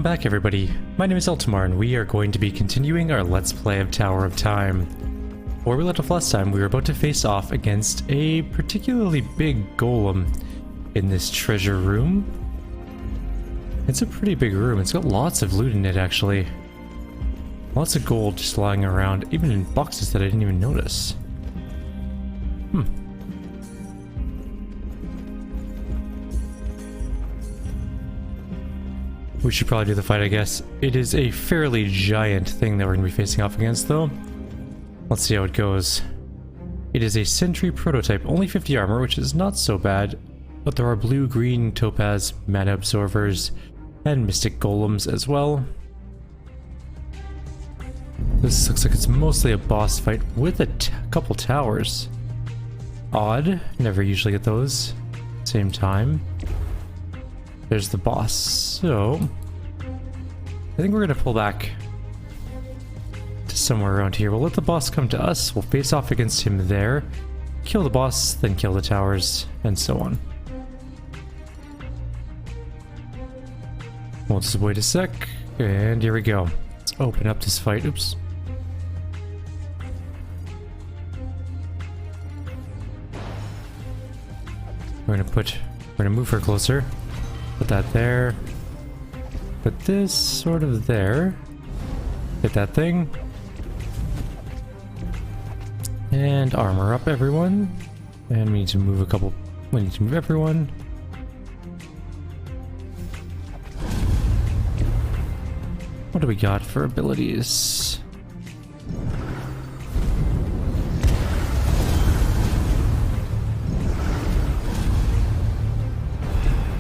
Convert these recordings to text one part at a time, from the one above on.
Welcome back everybody, my name is Eltimar and we are going to be continuing our Let's Play of Tower of Time. Where we left off last time, we were about to face off against a particularly big golem in this treasure room. It's a pretty big room, it's got lots of loot in it actually. Lots of gold just lying around, even in boxes that I didn't even notice. We should probably do the fight, I guess. It is a fairly giant thing that we're going to be facing off against, though. Let's see how it goes. It is a sentry prototype, only 50 armor, which is not so bad. But there are blue, green, topaz, mana absorbers, and mystic golems as well. This looks like it's mostly a boss fight with a couple towers. Odd. Never usually get those. Same time. There's the boss, so I think we're gonna pull back to somewhere around here. We'll let the boss come to us, we'll face off against him there, kill the boss, then kill the towers, and so on. We'll just wait a sec, and here we go. Let's open up this fight. Oops. We're gonna move her closer. Put that there. Put this sort of there. Hit that thing. And armor up everyone. And we need to move we need to move everyone. What do we got for abilities?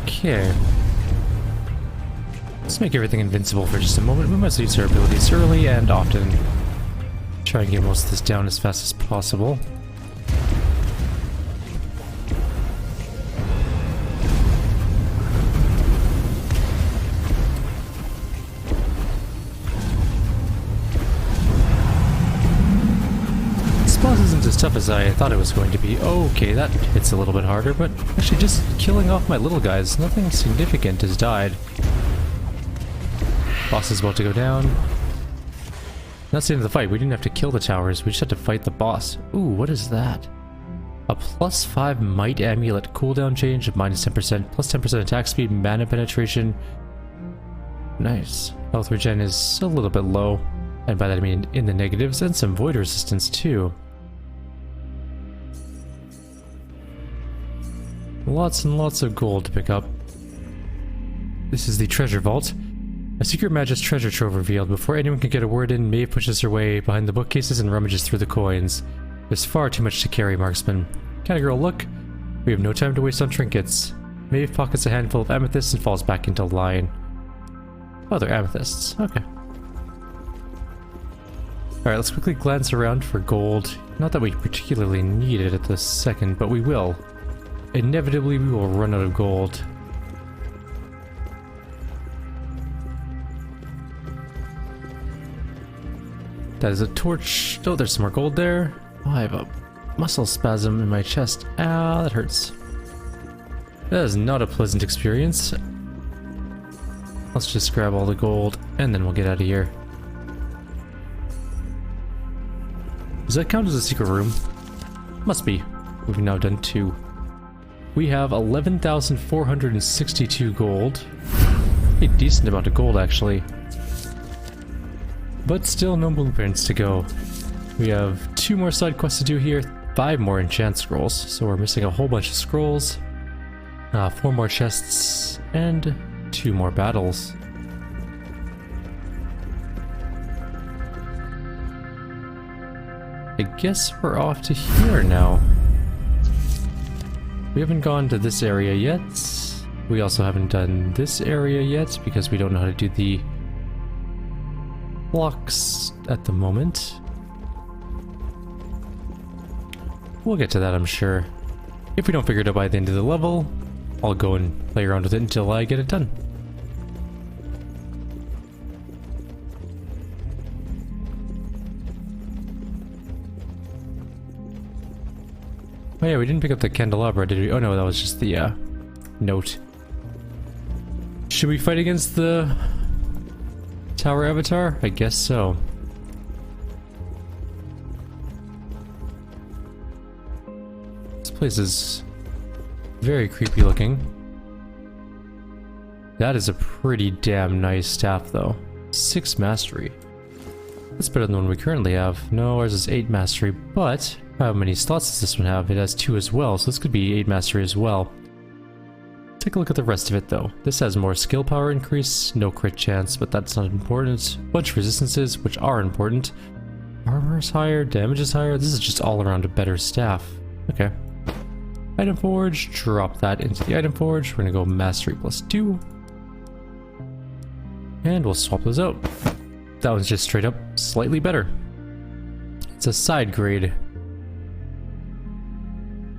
Okay. Let's make everything invincible for just a moment. We must use our abilities early and often. Try and get most of this down as fast as possible. This boss isn't as tough as I thought it was going to be. Okay, that hits a little bit harder, but actually just killing off my little guys, nothing significant has died. Boss is about to go down. That's the end of the fight. We didn't have to kill the towers. We just had to fight the boss. Ooh, what is that? A +5 might amulet cooldown change of -10%, +10% attack speed, mana penetration. Nice. Health regen is a little bit low. And by that I mean in the negatives, and some void resistance too. Lots and lots of gold to pick up. This is the treasure vault. A secret magic's treasure trove revealed. Before anyone can get a word in, Maeve pushes her way behind the bookcases and rummages through the coins. There's far too much to carry, marksman. Can a girl look? We have no time to waste on trinkets. Maeve pockets a handful of amethysts and falls back into line. Oh, they're amethysts. Okay. Alright, let's quickly glance around for gold. Not that we particularly need it at this second, but we will. Inevitably, we will run out of gold. That is a torch. Oh, there's some more gold there. Oh, I have a muscle spasm in my chest. Ah, that hurts. That is not a pleasant experience. Let's just grab all the gold, and then we'll get out of here. Does that count as a secret room? Must be. We've now done 2. We have 11,462 gold. A decent amount of gold, actually. But still no blueprints to go. We have 2 more side quests to do here, 5 more enchant scrolls, so we're missing a whole bunch of scrolls. 4 more chests, and 2 more battles. I guess we're off to here now. We haven't gone to this area yet. We also haven't done this area yet because we don't know how to do the blocks at the moment. We'll get to that, I'm sure. If we don't figure it out by the end of the level, I'll go and play around with it until I get it done. Oh yeah, we didn't pick up the candelabra, did we? Oh no, that was just the note. Should we fight against the tower avatar? I guess so. This place is very creepy looking. That is a pretty damn nice staff though. 6 mastery. That's better than the one we currently have. No, ours is 8 mastery, but how many slots does this one have? It has 2 as well, so this could be 8 mastery as well. Take a look at the rest of it though. This has more skill power increase, no crit chance, but that's not important. Bunch of resistances, which are important. Armor is higher, damage is higher. This is just all around a better staff. Okay. Item forge, drop that into the item forge. We're gonna go mastery +2. And we'll swap those out. That one's just straight up slightly better. It's a side grade.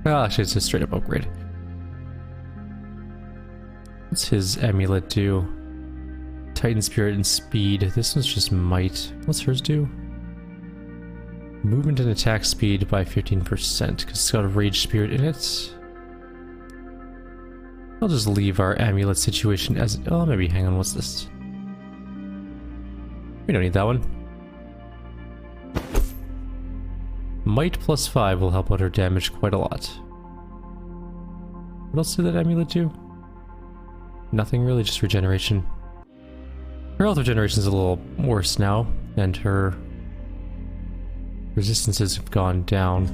Well, actually it's a straight up upgrade. What's his amulet do? Titan Spirit and Speed. This one's just Might. What's hers do? Movement and attack speed by 15%, because it's got a Rage Spirit in it. I'll just leave our amulet situation as... Oh, maybe, hang on, what's this? We don't need that one. Might +5 will help out her damage quite a lot. What else did that amulet do? Nothing really, just regeneration. Her health regeneration is a little worse now, and her resistances have gone down.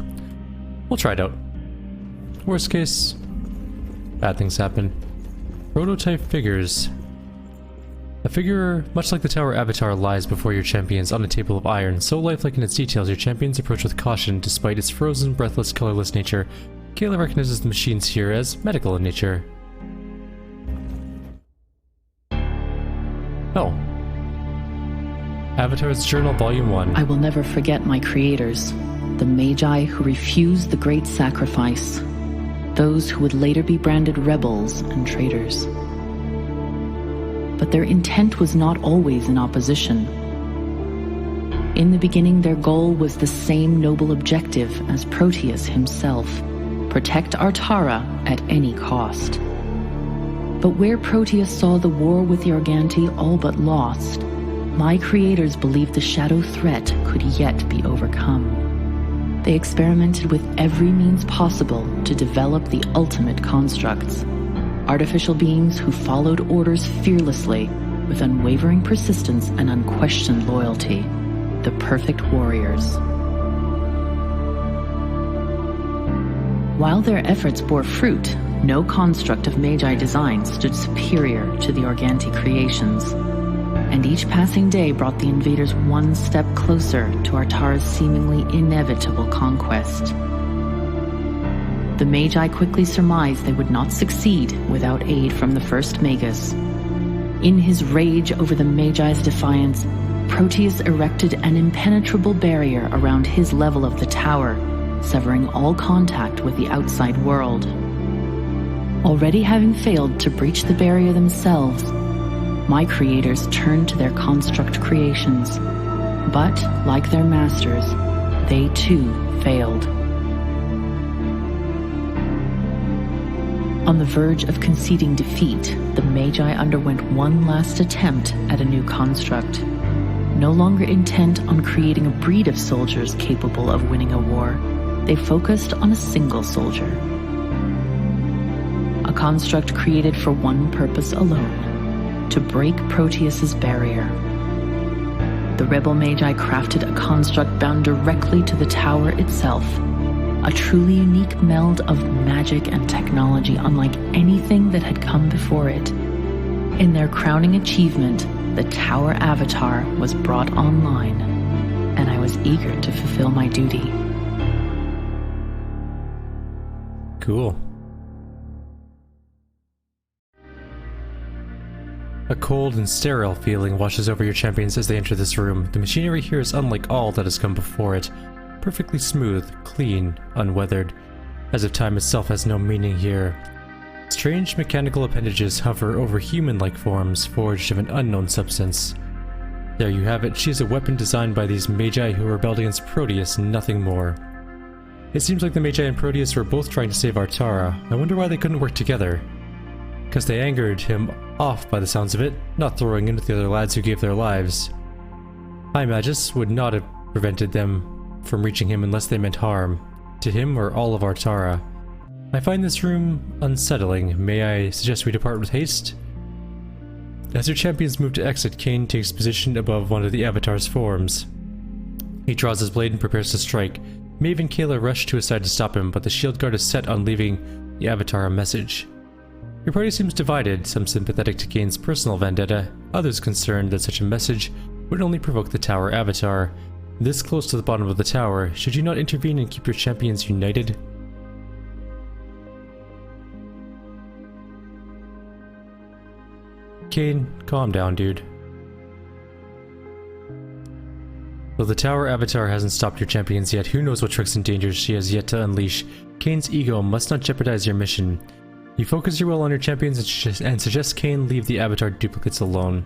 We'll try it out. Worst case, bad things happen. Prototype figures. A figure, much like the tower avatar, lies before your champions on a table of iron. So lifelike in its details, your champions approach with caution despite its frozen, breathless, colorless nature. Kayla recognizes the machines here as medical in nature. Oh. Avatar's Journal, Volume 1. I will never forget my creators, the Magi who refused the great sacrifice, those who would later be branded rebels and traitors. But their intent was not always in opposition. In the beginning, their goal was the same noble objective as Proteus himself: protect Artara at any cost. But where Proteus saw the war with the Arganti all but lost, my creators believed the shadow threat could yet be overcome. They experimented with every means possible to develop the ultimate constructs, artificial beings who followed orders fearlessly with unwavering persistence and unquestioned loyalty, the perfect warriors. While their efforts bore fruit, no construct of Magi design stood superior to the Arganti creations, and each passing day brought the invaders one step closer to Artara's seemingly inevitable conquest. The Magi quickly surmised they would not succeed without aid from the first Magus. In his rage over the Magi's defiance, Proteus erected an impenetrable barrier around his level of the tower, severing all contact with the outside world. Already having failed to breach the barrier themselves, my creators turned to their construct creations, but, like their masters, they too failed. On the verge of conceding defeat, the Magi underwent one last attempt at a new construct. No longer intent on creating a breed of soldiers capable of winning a war, they focused on a single soldier. A construct created for one purpose alone: to break Proteus's barrier. The rebel Magi crafted a construct bound directly to the tower itself, a truly unique meld of magic and technology unlike anything that had come before it. In their crowning achievement, the tower avatar was brought online, and I was eager to fulfill my duty. Cool. A cold and sterile feeling washes over your champions as they enter this room. The machinery here is unlike all that has come before it. Perfectly smooth, clean, unweathered, as if time itself has no meaning here. Strange mechanical appendages hover over human-like forms forged of an unknown substance. There you have it. She is a weapon designed by these Magi who rebelled against Proteus, nothing more. It seems like the Magi and Proteus were both trying to save Artara. I wonder why they couldn't work together. because they angered him off by the sounds of it, not throwing in with the other lads who gave their lives. High Magus would not have prevented them from reaching him unless they meant harm, to him or all of Artara. I find this room unsettling. May I suggest we depart with haste? As your champions move to exit, Kane takes position above one of the Avatar's forms. He draws his blade and prepares to strike. Maeve and Kayla rush to his side to stop him, but the shield guard is set on leaving the Avatar a message. Your party seems divided, some sympathetic to Kane's personal vendetta, others concerned that such a message would only provoke the Tower Avatar. This close to the bottom of the tower, should you not intervene and keep your champions united? Kane, calm down, dude. Though the Tower Avatar hasn't stopped your champions yet, who knows what tricks and dangers she has yet to unleash. Kane's ego must not jeopardize your mission. You focus your will on your champions and suggest Kane leave the Avatar duplicates alone.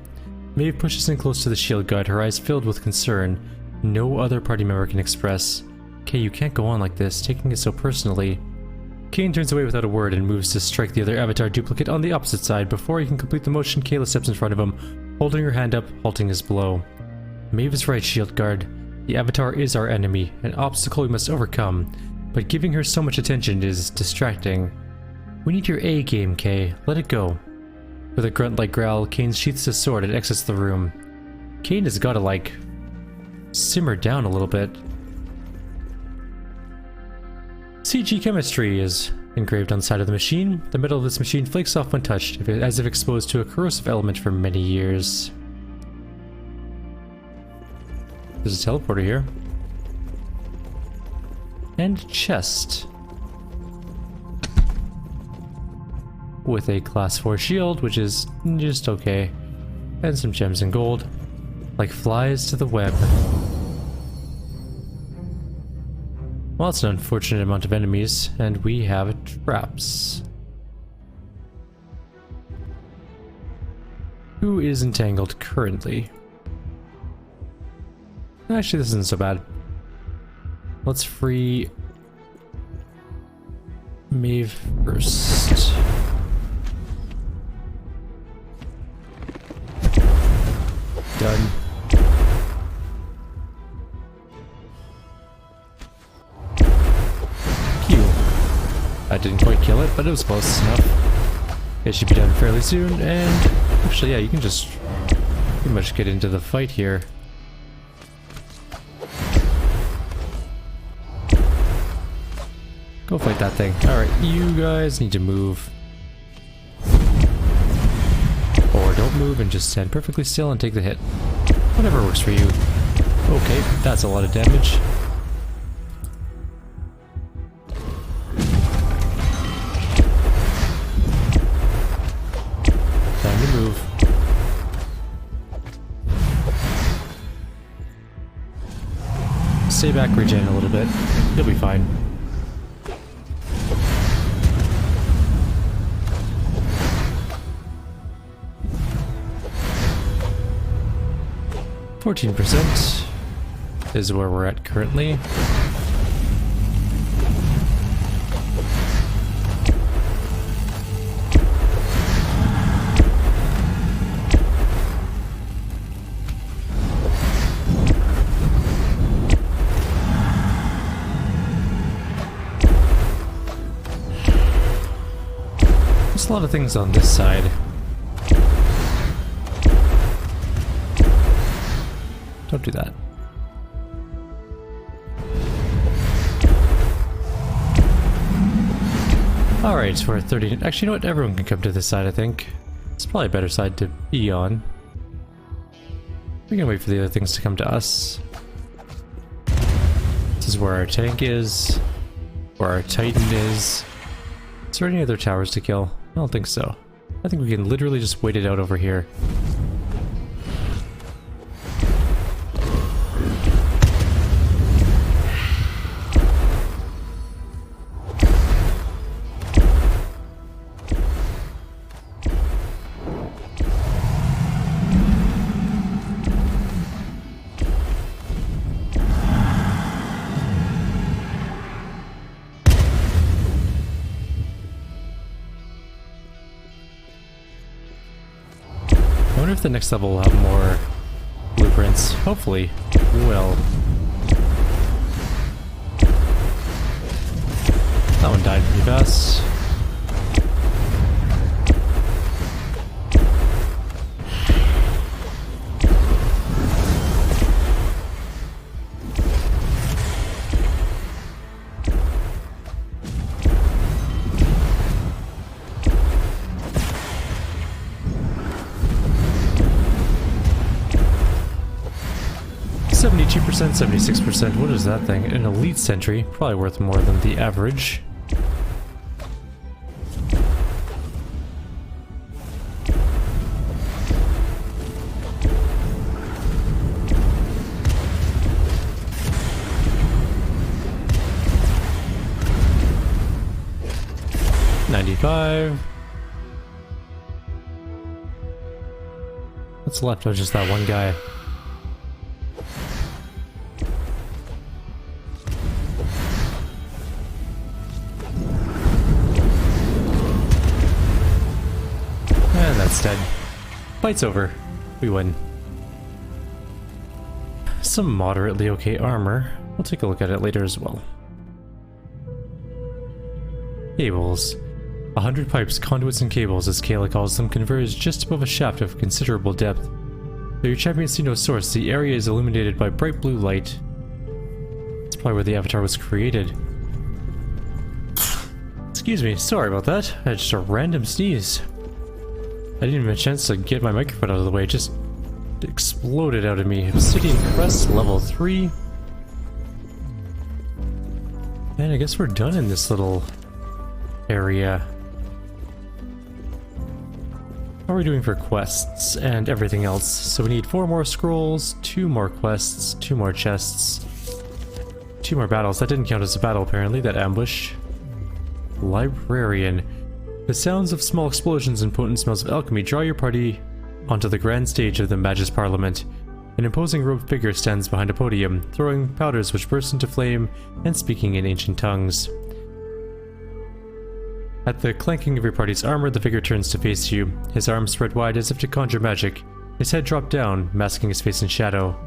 Maeve pushes in close to the shield guard, her eyes filled with concern. No other party member can express. Kay, you can't go on like this, taking it so personally. Kane turns away without a word and moves to strike the other Avatar duplicate on the opposite side. Before he can complete the motion, Kayla steps in front of him, holding her hand up, halting his blow. Maeve is right, shield guard. The Avatar is our enemy, an obstacle we must overcome, but giving her so much attention is distracting. We need your A game, Kay. Let it go. With a grunt-like growl, Kane sheaths his sword and exits the room. Kane has gotta, like, simmer down a little bit. CG chemistry is engraved on the side of the machine. The metal of this machine flakes off when touched, as if exposed to a corrosive element for many years. There's a teleporter here. And chest. With a class 4 shield, which is just okay. And some gems and gold. Like flies to the web. Well, it's an unfortunate amount of enemies, and we have traps. Who is entangled currently? Actually, this isn't so bad. Let's free Maeve first. Done. Q. I didn't quite kill it, but it was close enough. It should be done fairly soon, and actually, yeah, you can just pretty much get into the fight here. Go fight that thing. Alright, you guys need to move. Or don't move and just stand perfectly still and take the hit. Whatever works for you. Okay, that's a lot of damage. Time to move. Stay back, regen a little bit. You'll be fine. 14% is where we're at currently. There's a lot of things on this side. Don't do that. Alright, so we're at 30. Actually, you know what? Everyone can come to this side, I think. It's probably a better side to be on. We can wait for the other things to come to us. This is where our tank is. Where our Titan is. Is there any other towers to kill? I don't think so. I think we can literally just wait it out over here. wonder if the next level will have more blueprints. Hopefully, it will. That one died pretty fast. $72%, 76%. What is that thing? An elite sentry, probably worth more than the average. $95. What's left of just that one guy? And that's dead. Fight's over. We win. Some moderately okay armor. We'll take a look at it later as well. Cables. 100 pipes, conduits, and cables, as Kayla calls them, converge just above a shaft of considerable depth. Though your champions see no source, the area is illuminated by bright blue light. That's probably where the avatar was created. Excuse me, sorry about that. I had just a random sneeze. I didn't even have a chance to get my microphone out of the way, it just exploded out of me. Obsidian Crest, level 3. And I guess we're done in this little area. How are we doing for quests and everything else? So we need 4 more scrolls, 2 more quests, 2 more chests, 2 more battles. That didn't count as a battle apparently, that ambush. Librarian. The sounds of small explosions and potent smells of alchemy draw your party onto the grand stage of the Magus Parliament. An imposing robed figure stands behind a podium, throwing powders which burst into flame and speaking in ancient tongues. At the clanking of your party's armor, the figure turns to face you, his arms spread wide as if to conjure magic, his head dropped down, masking his face in shadow.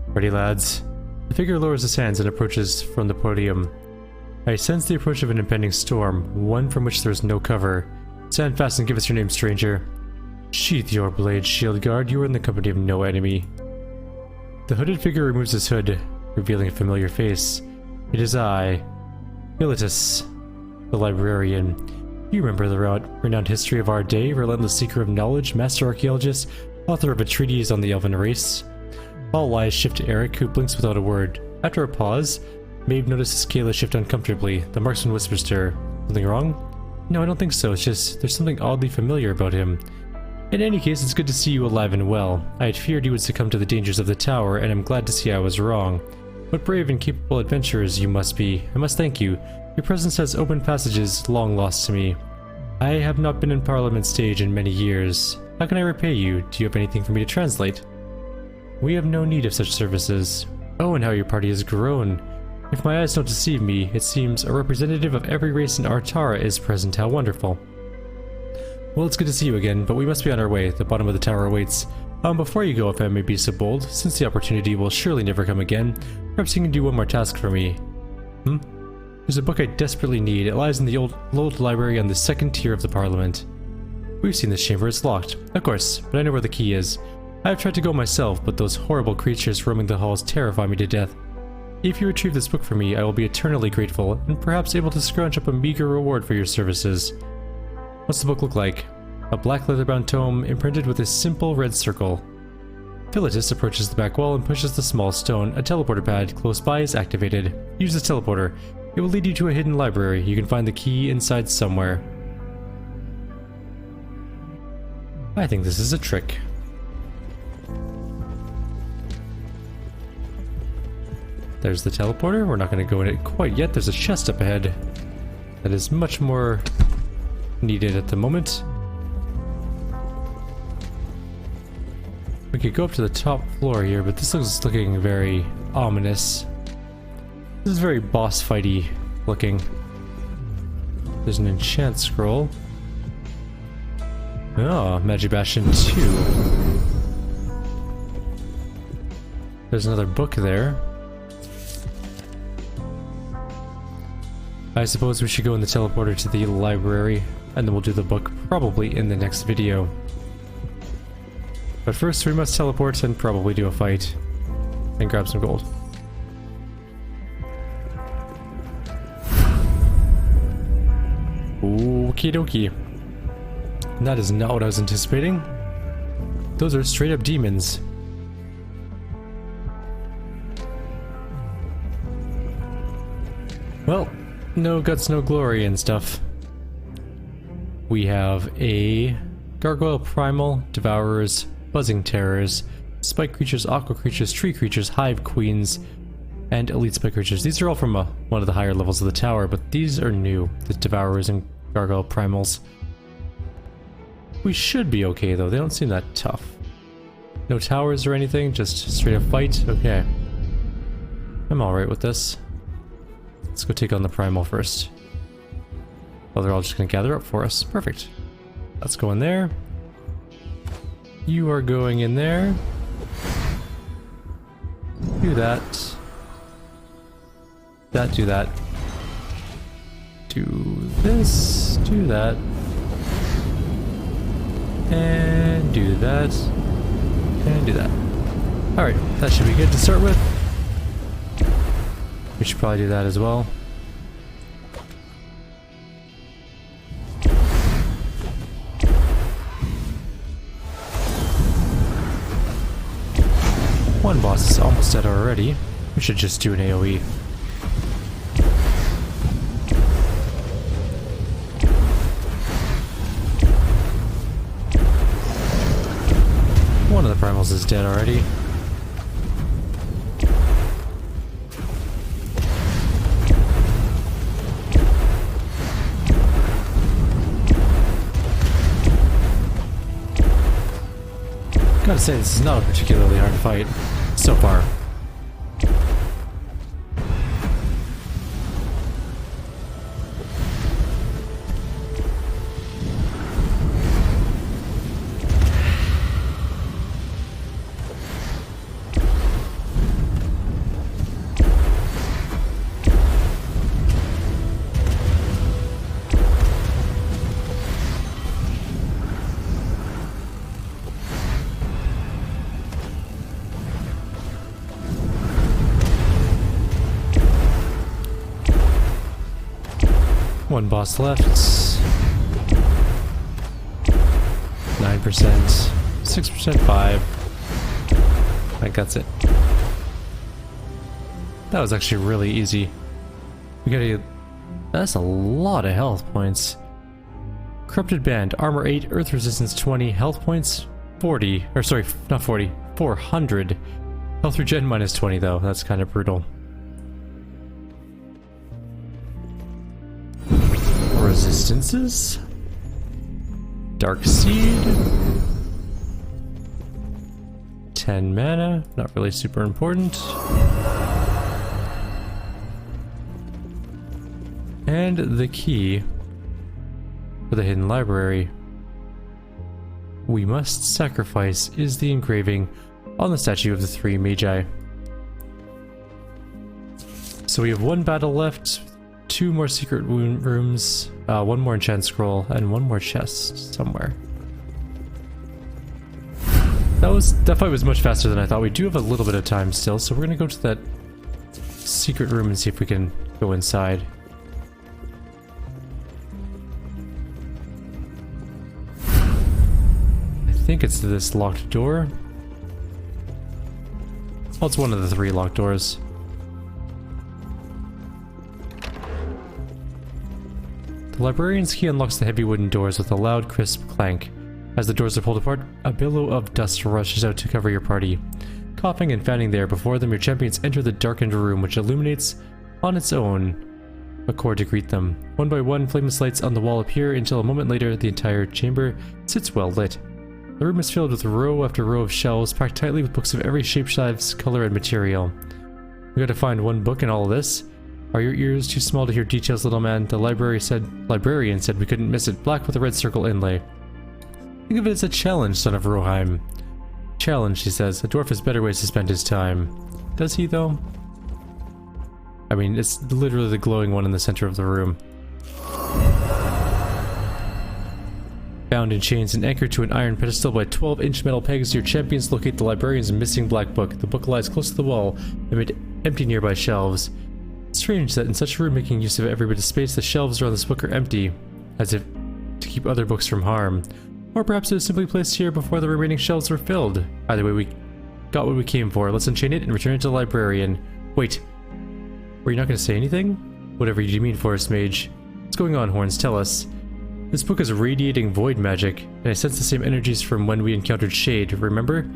Ready, lads? The figure lowers his hands and approaches from the podium. I sense the approach of an impending storm, one from which there is no cover. Stand fast and give us your name, stranger. Sheath your blade, shield guard, you are in the company of no enemy. The hooded figure removes his hood, revealing a familiar face. It is I, Philetus, the librarian. You remember the renowned history of our day, relentless seeker of knowledge, master archaeologist, author of a treatise on the elven race. All eyes shift to Eric, who blinks without a word. After a pause, Maeve notices Kayla shift uncomfortably. The marksman whispers to her, "Something wrong?" "No, I don't think so. It's just, there's something oddly familiar about him." "In any case, it's good to see you alive and well. I had feared you would succumb to the dangers of the tower, and I'm glad to see I was wrong. What brave and capable adventurers you must be. I must thank you. Your presence has opened passages long lost to me. I have not been in Parliament stage in many years. How can I repay you? Do you have anything for me to translate?" "We have no need of such services." "Oh, and how your party has grown. If my eyes don't deceive me, it seems a representative of every race in Artara is present. How wonderful." "Well, it's good to see you again, but we must be on our way. The bottom of the tower awaits. Before you go, if I may be so bold, since the opportunity will surely never come again, perhaps you can do one more task for me." "There's a book I desperately need. It lies in the old library on the second tier of the Parliament." "We've seen this chamber. It's locked." "Of course, but I know where the key is. I have tried to go myself, but those horrible creatures roaming the halls terrify me to death. If you retrieve this book for me, I will be eternally grateful, and perhaps able to scrounge up a meager reward for your services." "What's the book look like?" "A black leather-bound tome imprinted with a simple red circle." Philetus approaches the back wall and pushes the small stone. A teleporter pad close by is activated. Use this teleporter. It will lead you to a hidden library. You can find the key inside somewhere. I think this is a trick. There's the teleporter. We're not going to go in it quite yet. There's a chest up ahead that is much more needed at the moment. We could go up to the top floor here, but this looks looking very ominous. This is very boss fighty looking. There's an enchant scroll. Oh, Magic Bastion 2. There's another book there. I suppose we should go in the teleporter to the library, and then we'll do the book probably in the next video. But first we must teleport and probably do a fight, and grab some gold. Okie dokie. That is not what I was anticipating. Those are straight up demons. Well, no guts, no glory and stuff. We have a gargoyle primal, devourers, buzzing terrors, spike creatures, aqua creatures, tree creatures, hive queens, and elite spike creatures. These are all from one of the higher levels of the tower, but these are new, the devourers and gargoyle primals. We should be okay though, they don't seem that tough. No towers or anything, just straight up fight? Okay. I'm alright with this. Let's go take on the primal first. Oh, they're all just gonna gather up for us. Perfect. Let's go in there. You are going in there. Do that. Do that. Do this. Do that. And do that. And do that. Alright, that should be good to start with. We should probably do that as well. One boss is almost dead already. We should just do an AoE. One of the primals is dead already. Gotta say, this is not a particularly hard fight so far. One boss left. 9%. 6%, 5. I think that's it. That was actually really easy. We gotta get... That's a lot of health points. Corrupted Band. Armor 8, Earth Resistance 20, health points 40. Or sorry, not 40. 400. Health regen minus 20 though. That's kind of brutal. Resistances. Dark Seed. 10 mana. Not really super important. And the key for the hidden library we must sacrifice is the engraving on the statue of the three magi. So we have one battle left, 2 more secret rooms, 1 more enchant scroll, and 1 more chest somewhere. That fight was much faster than I thought. We do have a little bit of time still, so we're gonna go to that secret room and see if we can go inside. I think it's this locked door. Well, it's one of the 3 locked doors. The librarian's key unlocks the heavy wooden doors with a loud, crisp clank. As the doors are pulled apart, a billow of dust rushes out to cover your party. Coughing and fanning there before them, your champions enter the darkened room, which illuminates on its own accord to greet them. One by one, flameless lights on the wall appear until a moment later, the entire chamber sits well lit. The room is filled with row after row of shelves, packed tightly with books of every shape, size, color, and material. We gotta find one book in all of this. Are your ears too small to hear details, little man? The librarian said we couldn't miss it. Black with a red circle inlay. I Think of it as a challenge, son of Roheim. Challenge, he says. A dwarf has better ways to spend his time. Does he, though? I mean, it's literally the glowing one in the center of the room. Bound in chains and anchored to an iron pedestal by 12-inch metal pegs, your champions locate the librarian's missing black book. The book lies close to the wall amid empty nearby shelves. Strange that in such a room making use of every bit of space, the shelves around this book are empty, as if to keep other books from harm. Or perhaps it was simply placed here before the remaining shelves were filled. Either way, we got what we came for. Let's unchain it and return it to the librarian. Wait. Were you not going to say anything? Whatever you mean, Forest Mage. What's going on, Horns? Tell us. This book is radiating void magic, and I sense the same energies from when we encountered Shade, remember?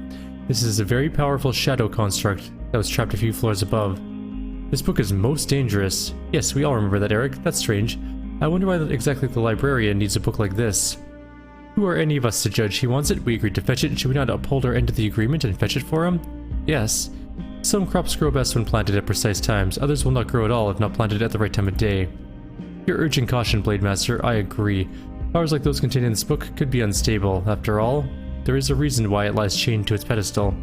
This is a very powerful shadow construct that was trapped a few floors above. This book is most dangerous. Yes, we all remember that, Eric. That's strange. I wonder why exactly the librarian needs a book like this. Who are any of us to judge? He wants it, we agreed to fetch it. Should we not uphold our end of the agreement and fetch it for him? Yes. Some crops grow best when planted at precise times. Others will not grow at all if not planted at the right time of day. You're urging caution, Blade Master. I agree. Powers like those contained in this book could be unstable. After all, there is a reason why it lies chained to its pedestal.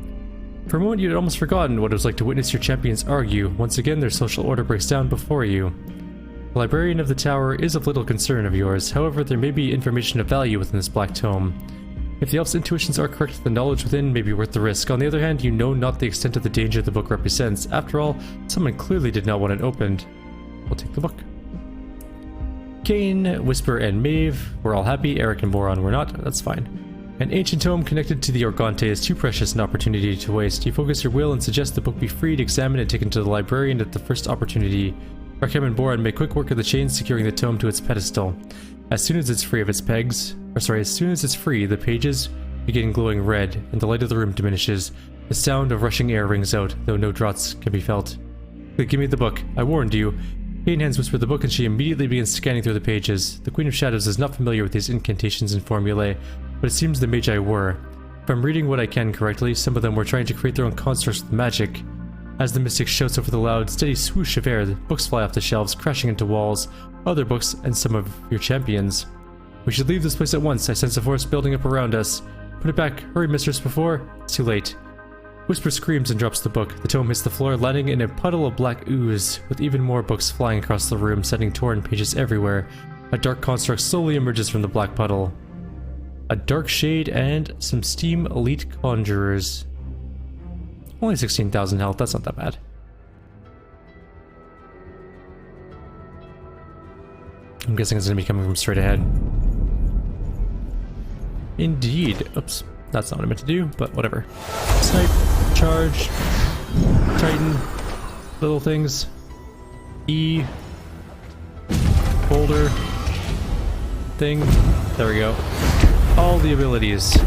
For a moment you had almost forgotten what it was like to witness your champions argue. Once again their social order breaks down before you. The librarian of the tower is of little concern of yours. However, there may be information of value within this black tome. If the elf's intuitions are correct, the knowledge within may be worth the risk. On the other hand, you know not the extent of the danger the book represents. After all, someone clearly did not want it opened. We'll take the book. Kane, Whisper, and Maeve were all happy. Eric and Boron were not. That's fine. An ancient tome connected to the Organte is too precious an opportunity to waste. You focus your will and suggest the book be freed, examined, and taken to the librarian at the first opportunity. Arkham and Boron make quick work of the chain securing the tome to its pedestal. As soon as it's free of its pegs, as soon as it's free, the pages begin glowing red, and the light of the room diminishes. The sound of rushing air rings out, though no draughts can be felt. Quick, give me the book. I warned you. Kane hands Whisper the book and she immediately begins scanning through the pages. The Queen of Shadows is not familiar with these incantations and formulae, but it seems the Magi were. If I'm reading what I can correctly, some of them were trying to create their own constructs with magic. As the mystic shouts over the loud, steady swoosh of air, the books fly off the shelves, crashing into walls, other books, and some of your champions. We should leave this place at once. I sense a force building up around us. Put it back. Hurry, mistress, before it's too late. Whisper screams and drops the book. The tome hits the floor, landing in a puddle of black ooze, with even more books flying across the room, sending torn pages everywhere. A dark construct slowly emerges from the black puddle. A dark shade and some steam elite conjurers. Only 16,000 health, that's not that bad. I'm guessing it's going to be coming from straight ahead. Indeed. Oops, that's not what I meant to do, but whatever. Snipe, charge, Titan, little things, E, boulder, thing. There we go. All the abilities.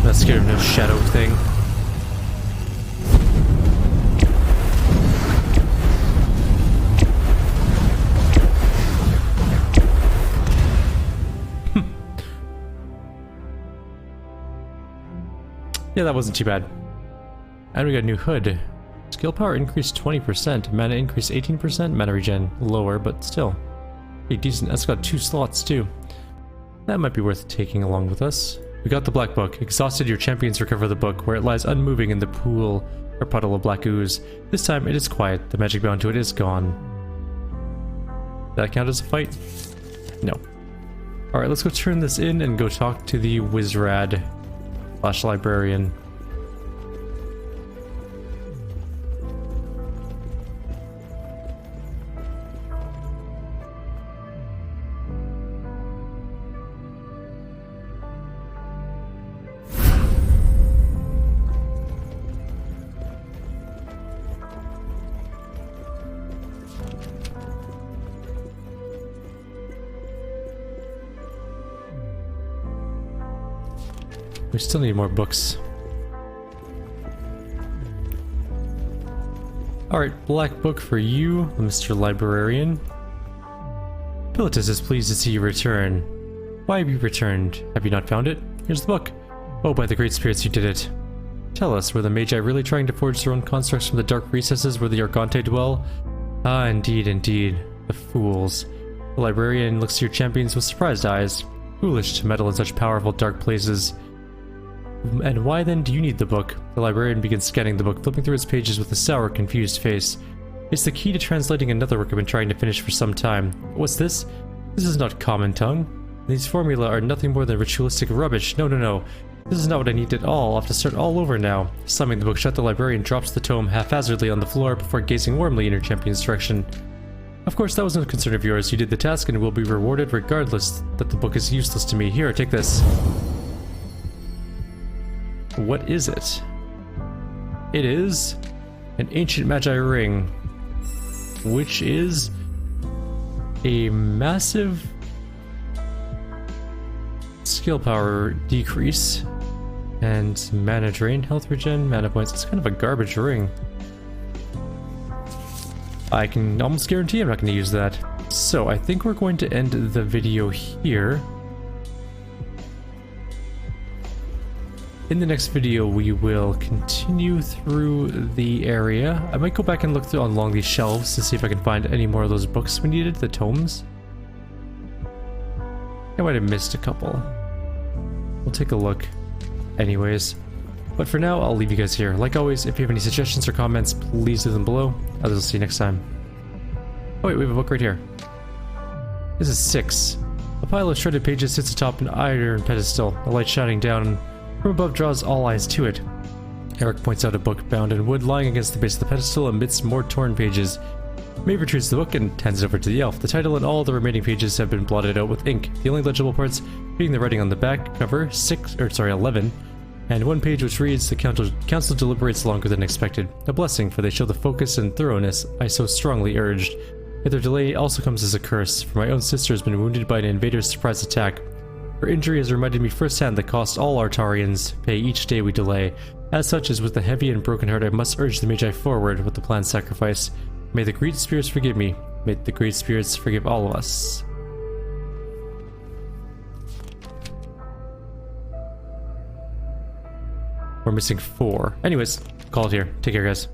Not scared of no shadow thing. Yeah, that wasn't too bad. And we got a new hood. Skill power increased 20%, mana increased 18%, mana regen lower, but still pretty decent. That's got 2 slots too. That might be worth taking along with us. We got the black book. Exhausted, your champions recover the book, where it lies unmoving in the pool or puddle of black ooze. This time it is quiet. The magic bound to it is gone. Did that count as a fight? No. Alright, let's go turn this in and go talk to the Wizrad / librarian. We still need more books. Alright, black book for you, Mr. Librarian. Pilatus is pleased to see you return. Why have you returned? Have you not found it? Here's the book. Oh, by the great spirits, you did it. Tell us, were the Magi really trying to forge their own constructs from the dark recesses where the Argante dwell? Ah, indeed, indeed. The fools. The librarian looks to your champions with surprised eyes. Foolish to meddle in such powerful dark places. And why then do you need the book? The librarian begins scanning the book, flipping through its pages with a sour, confused face. It's the key to translating another work I've been trying to finish for some time. What's this? This is not common tongue. These formulae are nothing more than ritualistic rubbish. No, no, no. This is not what I need at all. I'll have to start all over now. Slamming the book shut, the librarian drops the tome haphazardly on the floor before gazing warmly in her champion's direction. Of course, that was no concern of yours. You did the task and will be rewarded regardless that the book is useless to me. Here, take this. What is it? It is an ancient Magi ring, which is a massive skill power decrease and mana drain, health regen, mana points. It's kind of a garbage ring. I can almost guarantee I'm not going to use that. So I think we're going to end the video here. In the next video, we will continue through the area. I might go back and look through along these shelves to see if I can find any more of those books we needed, the tomes. I might have missed a couple. We'll take a look anyways. But for now, I'll leave you guys here. Like always, if you have any suggestions or comments, please leave them below. Others will see you next time. Oh wait, we have a book right here. This is 6. A pile of shredded pages sits atop an iron pedestal. A light shining down from above draws all eyes to it. Eric points out a book bound in wood lying against the base of the pedestal amidst more torn pages. Maeve retrieves the book and hands it over to the elf. The title and all the remaining pages have been blotted out with ink. The only legible parts being the writing on the back cover, 11, and one page which reads, "The council deliberates longer than expected. A blessing, for they show the focus and thoroughness I so strongly urged. Yet their delay also comes as a curse, for my own sister has been wounded by an invader's surprise attack. Her injury has reminded me firsthand the cost all Artarians pay each day we delay. As such, as with a heavy and broken heart, I must urge the Magi forward with the planned sacrifice. May the great spirits forgive me. May the great spirits forgive all of us." We're missing 4. Anyways, call it here. Take care, guys.